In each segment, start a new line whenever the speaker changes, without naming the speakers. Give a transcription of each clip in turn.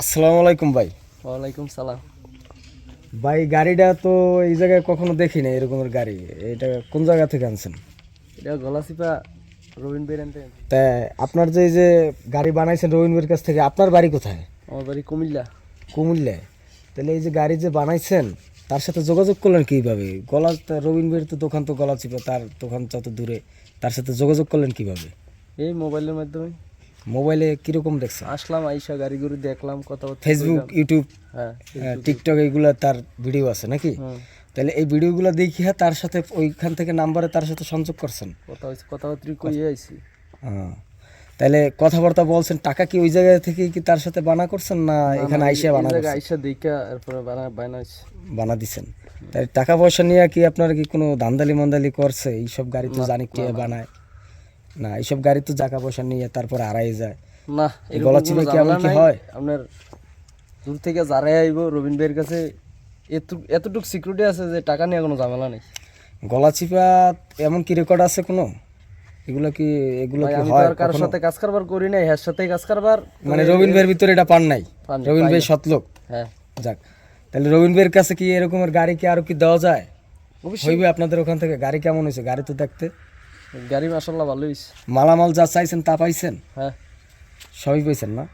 আসসালামু আলাইকুম ভাই।
ওয়ালাইকুম সালাম।
ভাই গাড়িটা তো এই জায়গায় কখনো দেখি না, এরকমের গাড়ি। এটা কোন জায়গা থেকে আনছেন?
এটা গলাচিপা রবিন বেরেন্তে।
তা আপনার যে এই যে গাড়ি বানাইছেন রবিন ভাইয়ের কাছ থেকে, আপনার বাড়ি কোথায়?
আমার বাড়ি কুমিল্লা।
কুমিল্লায়। তাহলে এই যে গাড়ি যে বানাইছেন তার সাথে যোগাযোগ করলেন কিভাবে? রবিন ভাইয়ের তো দোকান তো গলাচিপা, তার দোকান যত দূরে, তার সাথে যোগাযোগ করলেন কিভাবে?
এই মোবাইলের মাধ্যমে
মোবাইলে কিরকম দেখছেন?
আসলাম, আইসা গাড়ি গরু দেখলাম, কথাবার্তা
ফেসবুক, ইউটিউব,
হ্যাঁ
টিকটক এইগুলা তার ভিডিও আছে নাকি? তাহলে এই ভিডিওগুলো দেখিয়া তার সাথে ওইখান থেকে নাম্বারে তার সাথে সংযোগ করছেন?
কথা হয়েছে, কথাবার্তা কই আইছি।
হ্যাঁ। তাহলে কথাবার্তা বলছেন, টাকা কি ওই জায়গা থেকে কি তার সাথে বানা করছেন না এখানে আইসা বানা করছেন?
আইসা দেখা এরপরে বানাইছি।
বানা দিছেন। তাই টাকা পয়সা নিয়ে কি আপনার কি কোনো ধান্দালি মান্দালি করছে? এইসব গাড়ি তো জানি কে বানায় না, এইসব গাড়ি তো টাকা পয়সা নিয়ে তারপরে হারাই যায়
না।
গলাচিপা কি এমন কি হয়?
আপনার দূর থেকে যারাই আইব রবিন ভাইয়ের কাছে এতটুকু সিকিউরিটি আছে যে টাকা নিয়ে কোনো ঝামেলা নেই।
গলাচিপা এমন কি রেকর্ড আছে কোনো? এগুলো কি
আমি তো
হয়?
আর কারোর সাথে কাজ কারবার করি নাই, এর সাথেই কাজ কারবার।
মানে রবিন ভাইয়ের ভিতরে এটা পান নাই? রবিন ভাই সৎ লোক।
হ্যাঁ।
যাক, তাহলে রবিন ভাইয়ের কাছে কি এরকমের গাড়ি কি আরো কি দেওয়া যায়? হইবে আপনাদের ওখান থেকে? গাড়ি কেমন হয়েছে? গাড়ি তো দেখতে
গাড়ি মাশাআল্লাহ ভালো হইছে।
মালামাল যা চাইছেন তা পাইছেন?
হ্যাঁ,
সবই পাইছেন না?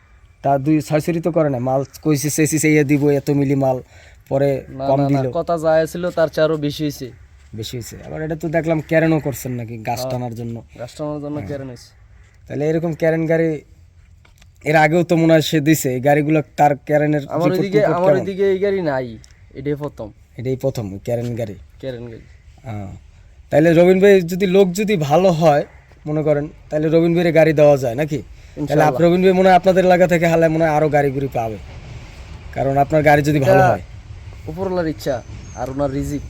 তা দুই ছয়ছড়ি তো করে না, মাল কইছে চেয়েছি চেয়ে দিব এত মিলি মাল, পরে কম দিল।
কথা যায় ছিল তার চেয়ে আরো বেশি হয়েছে।
বেশি হয়েছে। আবার এটা তো দেখলাম ক্যারেনও করছেন নাকি, গাছ টানার জন্য?
কাস্টমারের জন্য কেরেন হয়েছে।
তাহলে এরকম ক্যারেন গাড়ি এর আগেও তো মনে হয় সে দিছে এই গাড়িগুলো। তার ক্যারেনের
আমার ওইদিকে এই গাড়ি নাই, এটাই প্রথম।
এটাই প্রথম ক্যারেন গাড়ি।
কেরেন গাড়ি।
তাইলে রবিন ভাই যদি লোক যদি ভালো হয় মনে করেন, তাহলে রবিন ভাইয়ের গাড়ি দেওয়া যায় নাকি? তাহলে রবিন ভাই মনে হয় আপনাদের এলাকা থেকে হালে মনে হয় আরো গাড়ি গুড়ি পাবে, কারণ আপনার গাড়ি যদি ভালো হয়।
উপরওয়ালার ইচ্ছা আর ওনার রিজিক,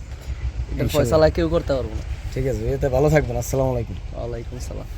এটা ফয়সালা কেউ করতে পারবো না।
ঠিক আছে, এতে ভালো থাকবেন। আসসালামু আলাইকুম।
ওয়ালাইকুম সালাম।